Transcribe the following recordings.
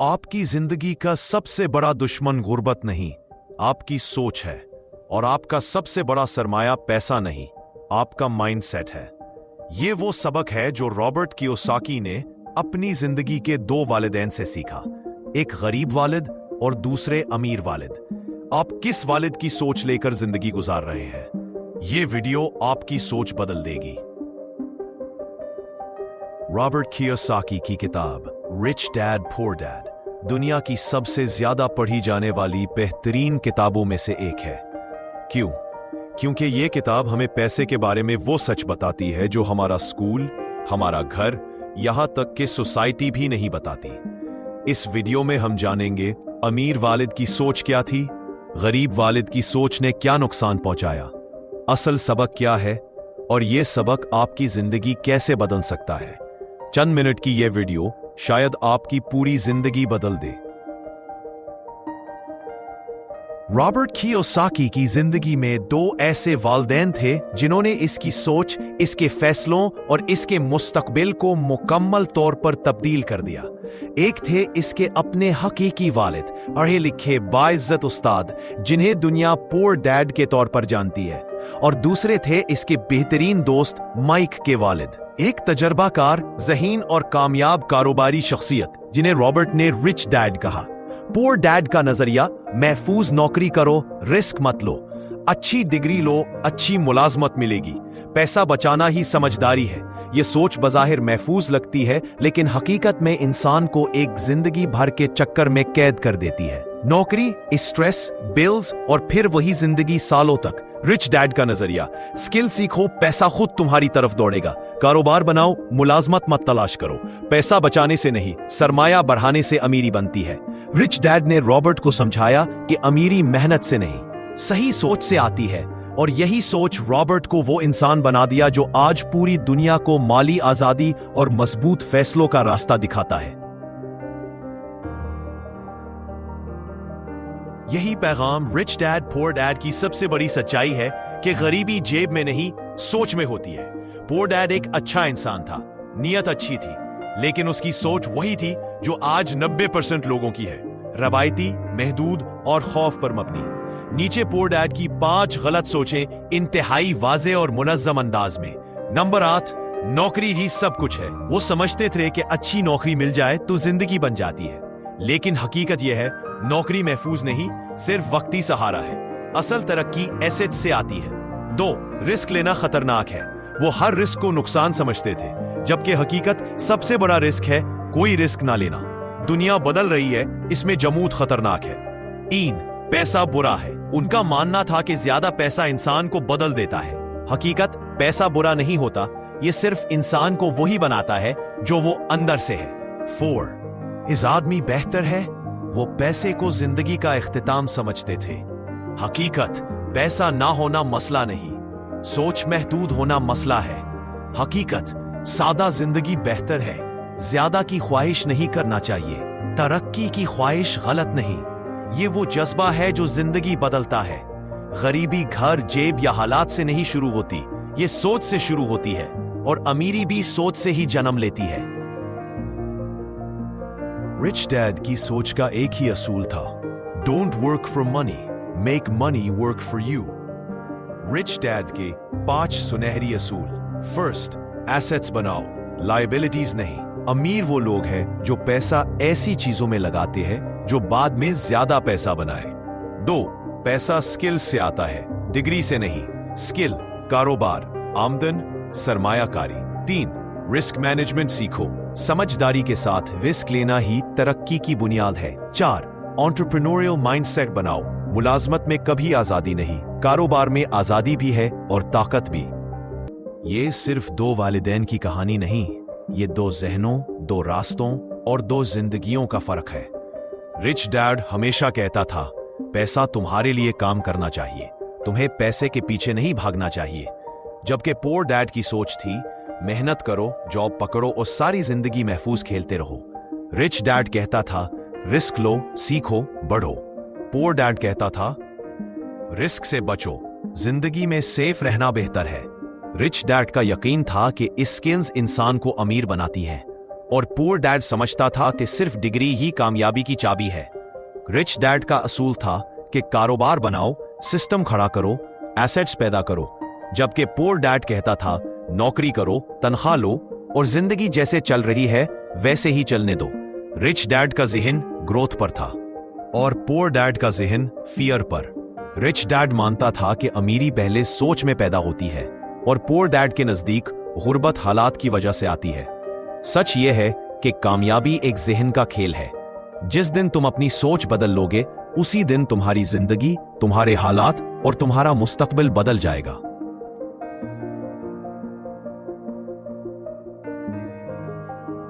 आपकी जिंदगी का सबसे बड़ा दुश्मन गुर्बत नहीं, आपकी सोच है। और आपका सबसे बड़ा सरमाया पैसा नहीं, आपका माइंडसेट है। ये वो सबक है जो रॉबर्ट कियोसाकी ने अपनी जिंदगी के दो वालिदैन से सीखा, एक गरीब वालिद और दूसरे अमीर वालिद। आप किस वालिद की सोच लेकर जिंदगी गुजार रहे हैं? ये वीडियो आपकी सोच बदल देगी। रॉबर्ट कियोसाकी की किताब रिच डैड पुअर डैड दुनिया की सबसे ज्यादा पढ़ी जाने वाली बेहतरीन किताबों में से एक है। क्यों? क्योंकि ये किताब हमें पैसे के बारे में वो सच बताती है जो हमारा स्कूल, हमारा घर, यहां तक कि सोसाइटी भी नहीं बताती। इस वीडियो में हम जानेंगे अमीर वालिद की सोच क्या थी, गरीब वालिद की सोच ने क्या नुकसान पहुंचाया, असल सबक क्या है और ये सबक आपकी जिंदगी कैसे बदल सकता है। चंद मिनट की यह वीडियो शायद आपकी पूरी जिंदगी बदल दे। रॉबर्ट कियोसाकी की जिंदगी में दो ऐसे वालिदैन थे जिन्होंने इसकी सोच, इसके फैसलों और इसके मुस्तकबिल को मुकम्मल तौर पर तब्दील कर दिया। एक थे इसके अपने हकीकी वालिद, पढ़े लिखे बाइज्जत उस्ताद जिन्हें दुनिया पुअर डैड के तौर पर जानती है, और दूसरे थे इसके बेहतरीन दोस्त माइक के वालिद, एक तजर्बाकार, ज़हीन और कामयाब कारोबारी शख्सियत जिन्हें रॉबर्ट ने रिच डैड कहा। पुअर डैड का नजरिया, महफूज नौकरी करो, रिस्क मत लो, अच्छी डिग्री लो, अच्छी मुलाजमत मिलेगी, पैसा बचाना ही समझदारी है। ये सोच बज़ाहिर महफूज लगती है, लेकिन हकीकत में इंसान को एक जिंदगी भर के चक्कर में कैद कर देती है। नौकरी, स्ट्रेस, बिल्स और फिर वही जिंदगी सालों तक। रिच डैड का नजरिया, स्किल सीखो, पैसा खुद तुम्हारी तरफ दौड़ेगा, कारोबार बनाओ, मुलाजमत मत तलाश करो, पैसा बचाने से नहीं, सरमाया बढ़ाने से अमीरी बनती है। रिच डैड ने रॉबर्ट को समझाया कि अमीरी मेहनत से नहीं, सही सोच से आती है, और यही सोच रॉबर्ट को वो इंसान बना दिया जो आज पूरी दुनिया को माली आजादी और मजबूत फैसलों का रास्ता दिखाता है। यही पैगाम रिच डैड पुअर डैड की सबसे बड़ी सच्चाई है कि गरीबी जेब में नहीं, सोच में होती है। पुअर डैड एक अच्छा इंसान था, नीयत अच्छी थी, लेकिन उसकी सोच वही थी जो आज 90% लोगों की है, रवायती, महदूद और खौफ पर मबनी। नीचे पुअर डैड की 5 गलत सोचें इंतहाई वाज़े और मुनज़्ज़म अंदाज में। नंबर 8, नौकरी ही सब कुछ है। वो समझते थे कि अच्छी नौकरी मिल जाए तो जिंदगी बन जाती है, लेकिन हकीकत यह है नौकरी महफूज नहीं, सिर्फ वक्ती सहारा है। असल तरक्की एसेट से आती है। 2, रिस्क लेना खतरनाक है। वो हर रिस्क को नुकसान समझते थे, जबकि हकीकत सबसे बड़ा रिस्क है कोई रिस्क ना लेना। दुनिया बदल रही है, इसमें जमूत खतरनाक है। 3, पैसा बुरा है। उनका मानना था कि ज्यादा पैसा इंसान को बदल देता है। हकीकत पैसा बुरा नहीं होता, ये सिर्फ इंसान को वही बनाता है जो वो अंदर से है। 4, इस आदमी बेहतर है। वो पैसे को जिंदगी का इख्तिताम समझते थे। हकीकत पैसा ना होना मसला नहीं, सोच महदूद होना मसला है। हकीकत सादा जिंदगी बेहतर है, ज्यादा की ख्वाहिश नहीं करना चाहिए, तरक्की की ख्वाहिश गलत नहीं, ये वो जज्बा है जो जिंदगी बदलता है। गरीबी घर, जेब या हालात से नहीं शुरू होती, ये सोच से शुरू होती है, और अमीरी भी सोच से ही जन्म लेती है। रिच डैड की सोच का एक ही असूल था, don't work for money, make money work for you. Rich dad के 5 सुनहरी असूल। फर्स्ट, एसेट्स बनाओ, लायबिलिटीज नहीं। अमीर वो लोग हैं जो पैसा ऐसी चीजों में लगाते हैं जो बाद में ज्यादा पैसा बनाए। 2, पैसा स्किल से आता है, डिग्री से नहीं। स्किल, कारोबार, आमदन, सरमायाकारी। 3, रिस्क मैनेजमेंट सीखो, समझदारी के साथ रिस्क लेना ही तरक्की की बुनियाद है। 4, एंटरप्रेन्योरियल माइंडसेट बनाओ, मुलाजमत में कभी आजादी नहीं, कारोबार में आजादी भी है और ताकत भी। ये सिर्फ 2 वालिदैन की कहानी नहीं, ये 2 जहनों, 2 रास्तों और 2 जिंदगियों का फर्क है। रिच डैड हमेशा कहता था, पैसा तुम्हारे लिए काम करना चाहिए, तुम्हें पैसे के पीछे नहीं भागना चाहिए। जबकि पुअर डैड की सोच थी, मेहनत करो, जॉब पकड़ो और सारी जिंदगी महफूज खेलते रहो। रिच डैड कहता था, रिस्क लो, सीखो, बढ़ो। पुअर डैड कहता था, रिस्क से बचो, जिंदगी में सेफ रहना बेहतर है। रिच डैड का यकीन था कि स्किल्स इंसान को अमीर बनाती हैं, और पुअर डैड समझता था कि सिर्फ डिग्री ही कामयाबी की चाबी है। रिच डैड का असूल था कि कारोबार बनाओ, सिस्टम खड़ा करो, एसेट्स पैदा करो, जबकि पुअर डैड कहता था नौकरी करो, तनख्वाह लो और जिंदगी जैसे चल रही है वैसे ही चलने दो। रिच डैड का ज़हन ग्रोथ पर था और पुअर डैड का ज़हन फियर पर। रिच डैड मानता था कि अमीरी पहले सोच में पैदा होती है और पुअर डैड के नजदीक गुर्बत हालात की वजह से आती है। सच यह है कि कामयाबी एक ज़हन का खेल है। जिस दिन तुम अपनी सोच बदल लोगे उसी दिन तुम्हारी जिंदगी, तुम्हारे हालात और तुम्हारा मुस्तकबिल बदल जाएगा।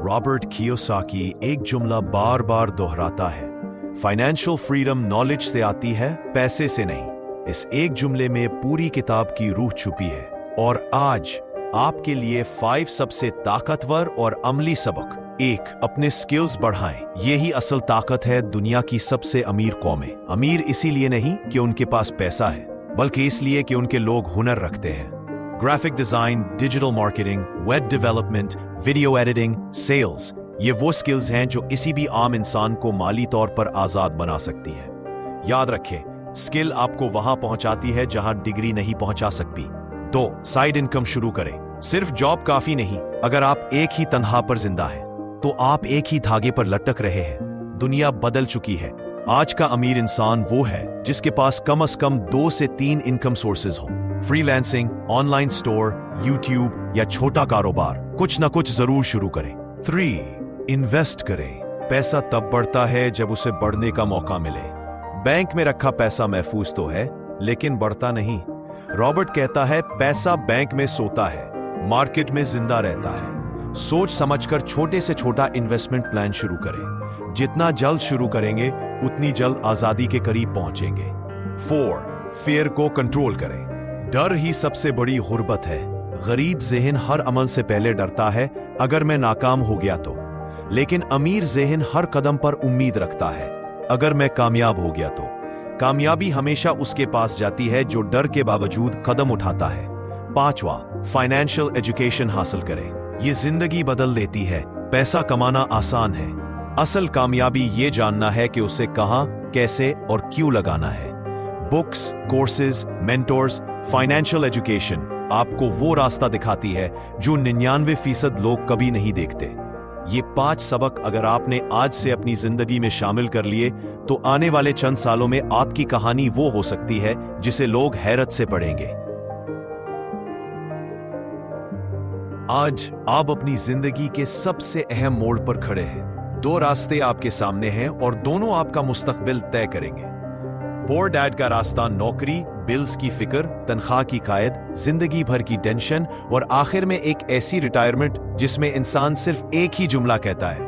रॉबर्ट कियोसाकी एक जुमला बार बार दोहराता है, फाइनेंशियल फ्रीडम नॉलेज से आती है, पैसे से नहीं। इस एक जुमले में पूरी किताब की रूह छुपी है। और आज आपके लिए 5 सबसे ताकतवर और अमली सबक। 1, अपने स्किल्स बढ़ाएं। यही असल ताकत है दुनिया की सबसे अमीर कौमें। अमीर इसीलिए नहीं कि उनके पास पैसा है, बल्कि इसलिए कि उनके लोग हुनर रखते हैं। Graphic design, digital marketing, web development, video editing, sales, ये वो स्किल्स हैं जो किसी भी आम इंसान को माली तौर पर आजाद बना सकती है। याद रखें, स्किल आपको वहां पहुंचाती है जहां डिग्री नहीं पहुंचा सकती। 2, साइड इनकम शुरू करें। सिर्फ जॉब काफी नहीं। अगर आप एक ही तनख्वाह पर जिंदा हैं, तो आप एक ही धागे पर लटक रहे हैं। दुनिया बदल चुकी है। आज का अमीर इंसान वो है जिसके पास कम से कम 2 से 3 इनकम सोर्सेज हों। फ्रीलांसिंग, ऑनलाइन स्टोर, यूट्यूब या छोटा कारोबार, कुछ ना कुछ जरूर शुरू करें। 3, इन्वेस्ट करें। पैसा तब बढ़ता है जब उसे बढ़ने का मौका मिले। बैंक में रखा पैसा महफूज तो है, लेकिन बढ़ता नहीं। रॉबर्ट कहता है, पैसा बैंक में सोता है, मार्केट में जिंदा रहता है। सोच समझकर छोटे से छोटा इन्वेस्टमेंट प्लान शुरू करें। जितना जल्द शुरू करेंगे उतनी जल्द आजादी के करीब पहुंचेंगे। 4, फियर को कंट्रोल करें। डर ही सबसे बड़ी गुर्बत है। गरीब ज़हन हर अमल से पहले डरता है, अगर मैं नाकाम हो गया तो। लेकिन अमीर ज़हन हर कदम पर उम्मीद रखता है, अगर मैं कामयाब हो गया तो। कामयाबी हमेशा उसके पास जाती है जो डर के बावजूद कदम उठाता है। 5वां, फाइनेंशियल एजुकेशन हासिल करें। ये जिंदगी बदल देती है। पैसा कमाना आसान है, असल कामयाबी ये जानना है कि उसे कहां, कैसे और क्यों लगाना है। Books, courses, mentors, financial education आपको वो रास्ता दिखाती है जो 99% लोग कभी नहीं देखते। ये 5 सबक अगर आपने आज से अपनी जिंदगी में शामिल कर लिए तो आने वाले चंद सालों में आपकी कहानी वो हो सकती है जिसे लोग हैरत से पढ़ेंगे। आज आप अपनी जिंदगी के सबसे अहम मोड़ पर खड़े हैं। 2 रास्ते आपके सामने हैं और दोनों आपका मुस्तकबिल तय करेंगे। पुअर डैड का रास्ता नौकरी, बिल्स की फिक्र, तनख्वाह की कायद, जिंदगी भर की टेंशन और आखिर में एक ऐसी रिटायरमेंट जिसमें इंसान सिर्फ एक ही जुमला कहता है,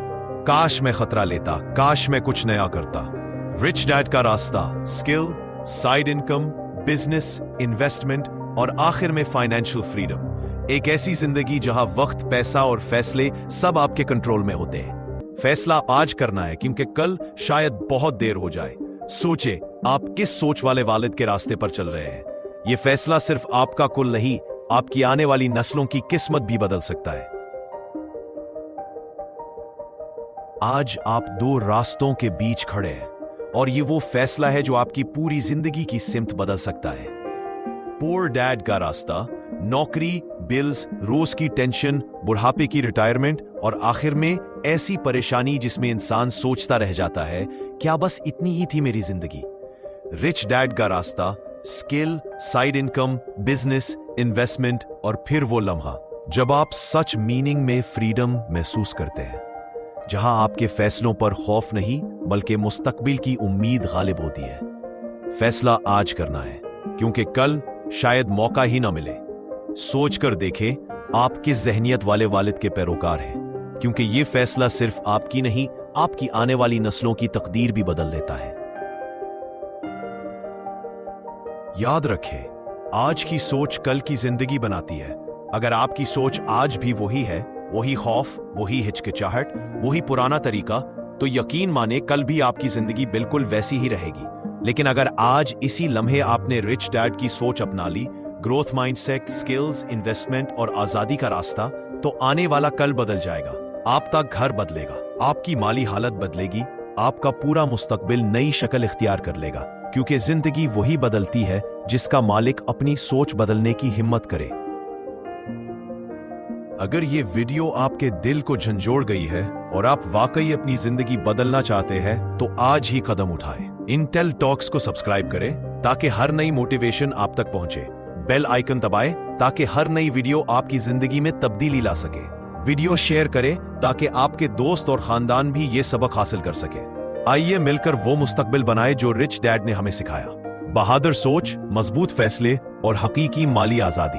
काश मैं खतरा लेता, काश मैं कुछ नया करता। रिच डैड का रास्ता skill, side income, business, investment और आखिर में फाइनेंशियल फ्रीडम। एक ऐसी जिंदगी जहां वक्त, पैसा और फैसले सब आपके कंट्रोल में होते हैं। फैसला आज करना है क्योंकि कल शायद बहुत देर हो जाए। सोचे आप किस सोच वाले वालिद के रास्ते पर चल रहे हैं। यह फैसला सिर्फ आपका कुल नहीं, आपकी आने वाली नस्लों की किस्मत भी बदल सकता है। आज आप 2 रास्तों के बीच खड़े हैं और ये वो फैसला है जो आपकी पूरी जिंदगी की सिमत बदल सकता है। पुअर डैड का रास्ता नौकरी, बिल्स, रोज की टेंशन, बुढ़ापे की रिटायरमेंट और आखिर में ऐसी परेशानी जिसमें इंसान सोचता रह जाता है, क्या बस इतनी ही थी मेरी जिंदगी। रिच डैड का रास्ता skill, side income, business, investment और फिर वो लम्हा जब आप सच मीनिंग में फ्रीडम महसूस करते हैं, जहां आपके फैसलों पर खौफ नहीं बल्कि मुस्तकबिल की उम्मीद गालिब होती है। फैसला आज करना है क्योंकि कल शायद मौका ही ना मिले। सोच कर देखें आप किस जहनियत वाले वालिद के पैरोकार हैं, क्योंकि यह फैसला सिर्फ आपकी नहीं, आपकी आने वाली नस्लों की तकदीर भी बदल देता है। याद रखें, आज की सोच कल की जिंदगी बनाती है। अगर आपकी सोच आज भी वही है, वही खौफ, वही हिचकिचाहट, वही पुराना तरीका, तो यकीन माने कल भी आपकी जिंदगी बिल्कुल वैसी ही रहेगी। लेकिन अगर आज इसी लम्हे आपने रिच डैड की सोच अपना ली, ग्रोथ माइंडसेट, स्किल्स, इन्वेस्टमेंट और आजादी का रास्ता, तो आने वाला कल बदल जाएगा। आपका घर बदलेगा, आपकी माली हालत बदलेगी, आपका पूरा मुस्तकबिल नई शक्ल इख्तियार कर लेगा, क्योंकि जिंदगी वही बदलती है जिसका मालिक अपनी सोच बदलने की हिम्मत करे। अगर ये वीडियो आपके दिल को झंझोड़ गई है और आप वाकई अपनी जिंदगी बदलना चाहते हैं तो आज ही कदम उठाएं। इंटेल टॉक्स को सब्सक्राइब करें ताकि हर नई मोटिवेशन आप तक पहुंचे। बेल आइकन दबाएं ताकि हर नई वीडियो आपकी जिंदगी में तब्दीली ला सके। वीडियो शेयर करें ताकि आपके दोस्त और खानदान भी ये सबक हासिल कर सके। आइए मिलकर वो मुस्तकबिल बनाएं जो रिच डैड ने हमें सिखाया। बहादुर सोच, मजबूत फैसले और हकीकी माली आजादी।